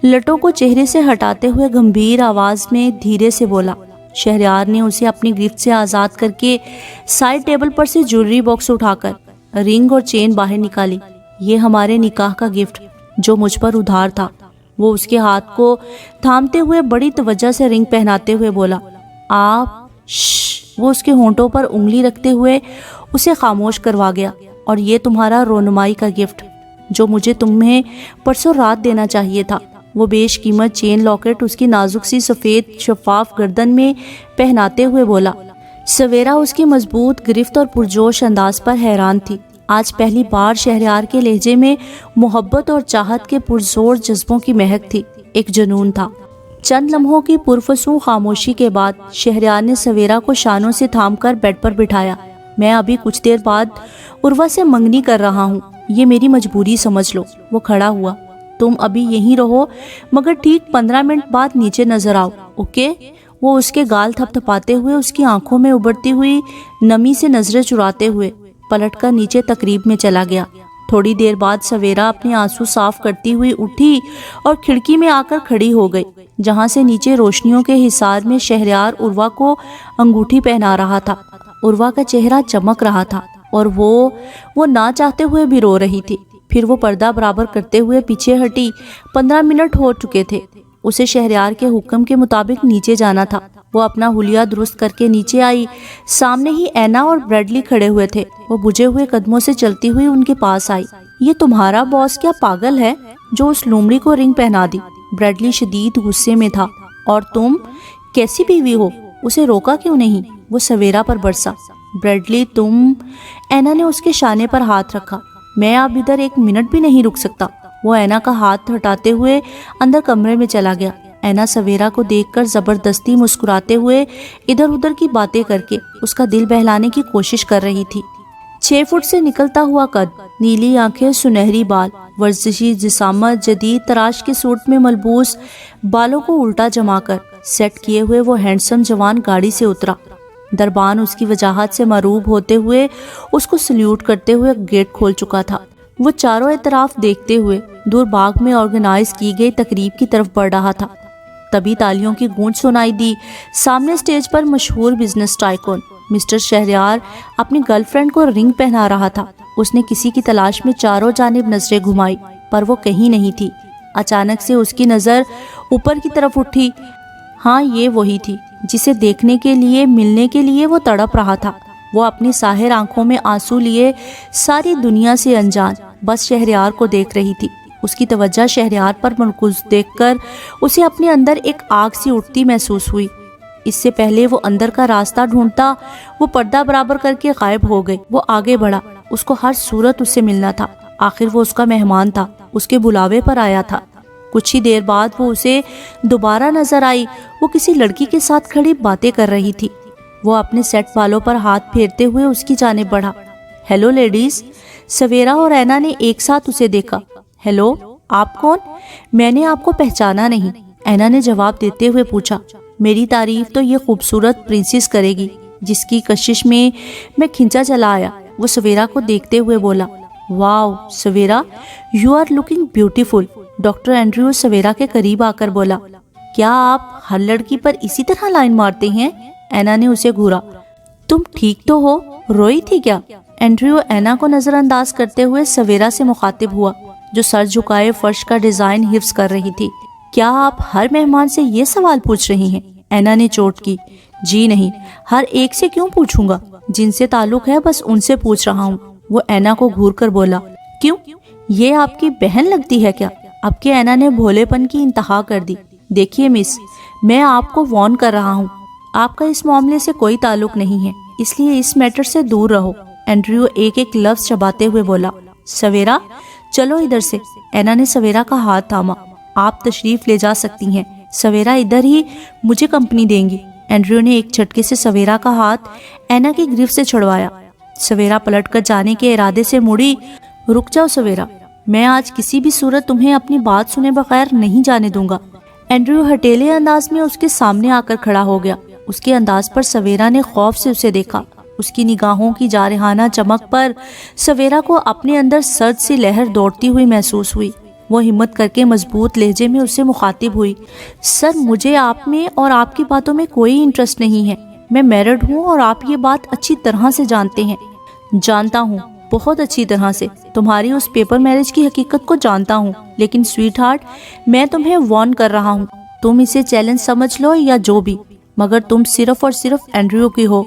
لٹوں کو چہرے سے ہٹاتے ہوئے گمبھیر آواز میں دھیرے سے بولا۔ شہریار نے اسے اپنی گرفت سے آزاد کر کے سائڈ ٹیبل پر سے جویلری باکس اٹھا کر رنگ اور چین باہر نکالی۔ یہ ہمارے نکاح کا گفٹ جو مجھ پر ادھار تھا۔ وہ اس کے ہاتھ کو تھامتے ہوئے بڑی توجہ سے رنگ پہناتے ہوئے بولا۔ آپ وہ اس کے ہونٹوں پر انگلی رکھتے ہوئے اسے خاموش کروا گیا۔ اور یہ تمہارا رونمائی کا گفٹ جو مجھے تمہیں پرسوں رات دینا چاہیے تھا۔ وہ بیش قیمت چین لاکٹ اس کی نازک سی سفید شفاف گردن میں پہناتے ہوئے بولا۔ سویرا اس کی مضبوط گرفت اور پرجوش انداز پر حیران تھی۔ آج پہلی بار شہریار کے لہجے میں محبت اور چاہت کے پرزور جذبوں کی مہک تھی، ایک جنون تھا۔ چند لمحوں کی پرفسوں خاموشی کے بعد شہریار نے سویرا کو شانوں سے تھام کر بیڈ پر بٹھایا۔ میں ابھی کچھ دیر بعد عروہ سے منگنی کر رہا ہوں، یہ میری مجبوری سمجھ لو۔ وہ کھڑا ہوا۔ تم ابھی یہیں رہو، مگر ٹھیک 15 منٹ بعد نیچے نظر آؤ، اوکے؟ وہ اس کے گال تھپ تھپاتے ہوئے اس کی آنکھوں میں ابھرتی ہوئی نمی سے نظریں چراتے ہوئے پلٹ کر نیچے تقریب میں چلا گیا۔ تھوڑی دیر بعد سویرا اپنے آنسو صاف کرتی ہوئی اٹھی اور کھڑکی میں آ کر کھڑی ہو گئی، جہاں سے نیچے روشنیوں کے حصار میں شہریار عروہ کو انگوٹھی پہنا رہا تھا۔ عروہ کا چہرہ چمک رہا تھا اور وہ نہ چاہتے ہوئے بھی رو رہی تھی۔ پھر وہ پردہ برابر کرتے ہوئے پیچھے ہٹی۔ 15 منٹ ہو چکے تھے۔ اسے شہریار کے حکم کے مطابق نیچے جانا تھا۔ وہ اپنا حلیہ درست کر کے نیچے آئی۔ سامنے ہی اینا اور بریڈلی کھڑے ہوئے تھے۔ وہ بجھے ہوئے قدموں سے چلتی ہوئی ان کے پاس آئی۔ یہ تمہارا باس کیا پاگل ہے جو اس لومڑی کو رنگ پہنا دی؟ بریڈلی شدید غصے میں تھا۔ اور تم کیسی بیوی ہو؟ اسے روکا کیوں نہیں؟ وہ سویرا پر برسا۔ بریڈلی تم… اینا نے اس کے شانے پر ہاتھ رکھا۔ میں اب ادھر 1 منٹ بھی نہیں رک سکتا۔ وہ اینا کا ہاتھ ہٹاتے ہوئے اندر کمرے میں چلا گیا۔ اینا سویرا کو دیکھ کر زبردستی مسکراتے ہوئے ادھر ادھر کی باتیں کر کے اس کا دل بہلانے کی کوشش کر رہی تھی۔ 6 فٹ سے نکلتا ہوا قد، نیلی آنکھیں، سنہری بال، ورزشی جسامت، جدید تراش کے سوٹ میں ملبوس، بالوں کو الٹا جما کر سیٹ کیے ہوئے وہ ہینڈسم جوان گاڑی سے اترا۔ دربان اس کی وجاہت سے مروب ہوتے ہوئے اس کو سلیوٹ کرتے ہوئے گیٹ کھول چکا تھا۔ وہ چاروں اطراف دیکھتے ہوئے دور باغ میں آرگنائز کی گئی تقریب کی طرف بڑھ رہا تھا۔ تبھی تالیوں کی گونج سنائی دی۔ سامنے سٹیج پر مشہور بزنس ٹائکون مسٹر شہریار اپنی گرل فرینڈ کو رنگ پہنا رہا تھا۔ اس نے کسی کی تلاش میں چاروں جانب نظریں گھمائی، پر وہ کہیں نہیں تھی۔ اچانک سے اس کی نظر اوپر کی طرف اٹھی۔ ہاں، یہ وہی تھی جسے دیکھنے کے لیے، ملنے کے لیے وہ تڑپ رہا تھا۔ وہ اپنی ساحر آنکھوں میں آنسو لیے ساری دنیا سے انجان بس شہریار کو دیکھ رہی تھی۔ اس کی توجہ شہریار پر مرکوز دیکھ کر اسے اپنے اندر ایک آگ سی اٹھتی محسوس ہوئی۔ اس سے پہلے وہ اندر کا راستہ ڈھونڈتا، وہ پردہ برابر کر کے غائب ہو گئی۔ وہ آگے بڑھا، اس کو ہر صورت اس سے ملنا تھا۔ آخر وہ اس کا مہمان تھا، اس کے بلاوے پر آیا تھا۔ کچھ ہی دیر بعد وہ اسے دوبارہ نظر آئی۔ وہ کسی لڑکی کے ساتھ کھڑی باتیں کر رہی تھی۔ وہ اپنے سیٹ بالوں پر ہاتھ پھیرتے ہوئے اس کی جانب بڑھا۔ Hello ladies. سویرا اور اینا نے ایک ساتھ اسے دیکھا۔ ہیلو، آپ کون؟ میں نے آپ کو پہچانا نہیں، اینا نے جواب دیتے ہوئے پوچھا۔ میری تعریف تو یہ خوبصورت پرنسس کرے گی جس کی کشش میں کھنچا چلا آیا۔ وہ سویرا کو دیکھتے ہوئے بولا۔ Wow Sawera, you are looking beautiful. Doctor Andrew Sawera کے قریب آ کر بولا۔ کیا آپ ہر لڑکی پر اسی طرح لائن مارتے ہیں؟ اینا نے اسے گھورا۔ تم ٹھیک تو ہو؟ روئی تھی کیا؟ اینڈریو اینا کو نظر انداز کرتے ہوئے سویرا سے مخاطب ہوا، جو سر جھکائے فرش کا ڈیزائن حفظ کر رہی تھی۔ کیا آپ ہر مہمان سے یہ سوال پوچھ رہی ہیں؟ اینا نے چوٹ کی۔ جی نہیں، ہر ایک سے کیوں پوچھوں گا؟ جن سے تعلق ہے بس ان سے پوچھ رہا ہوں۔ وہ اینا کو گھور کر بولا۔ کیوں؟ یہ آپ کی بہن لگتی ہے کیا؟ اب کے اینا نے بھولے پن کی انتہا کر دی۔ دیکھیے مس، میں آپ کو وارن کر رہا ہوں، آپ کا اس معاملے سے کوئی تعلق نہیں ہے، اس لیے اس میٹر سے دور رہو۔ اینڈریو ایک ایک لفظ چباتے ہوئے بولا۔ سویرا، چلو ادھر سے۔ اینا نے سویرا کا ہاتھ تھاما۔ آپ تشریف لے جا سکتی ہیں، سویرا ادھر ہی مجھے کمپنی دیں گی۔ اینڈریو نے ایک جھٹکے سے سویرا کا ہاتھ اینا کی گرفت سے چھڑوایا۔ سویرا پلٹ کر جانے کے ارادے سے مڑی۔ رک جاؤ سویرا، میں آج کسی بھی صورت تمہیں اپنی بات سنے بغیر نہیں جانے دوں گا۔ اینڈریو ہٹیلے انداز میں اس کے سامنے آ کر کھڑا ہو گیا۔ اس کے انداز پر سویرا نے خوف سے اسے دیکھا۔ اس کی نگاہوں کی جارحانہ چمک پر سویرا کو اپنے اندر سرد سی لہر دوڑتی ہوئی محسوس ہوئی۔ وہ ہمت کر کے مضبوط لہجے میں اس سے مخاطب ہوئی۔ سر، مجھے آپ میں اور آپ کی باتوں میں کوئی انٹرسٹ نہیں ہے۔ میں میرڈ ہوں اور آپ یہ بات اچھی طرح سے جانتے ہیں۔ جانتا ہوں، بہت اچھی طرح سے، تمہاری اس پیپر میرج کی حقیقت کو جانتا ہوں، لیکن سویٹ ہارٹ، میں تمہیں وارن کر رہا ہوں۔ تم اسے چیلنج سمجھ لو یا جو بھی، مگر تم صرف اور صرف اینڈریو کی ہو۔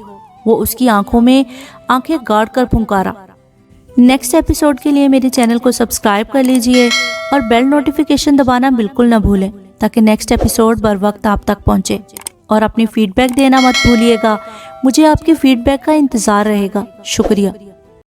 وہ اس کی آنکھوں میں آنکھیں گاڑ کر پھنکارا۔ نیکسٹ ایپیسوڈ کے لیے میرے چینل کو سبسکرائب کر لیجئے اور بیل نوٹیفیکیشن دبانا بالکل نہ بھولیں تاکہ نیکسٹ ایپیسوڈ بر وقت آپ تک پہنچے۔ اور اپنی فیڈ بیک دینا مت بھولیے گا، مجھے آپ کے فیڈ بیک کا انتظار رہے گا۔ شکریہ۔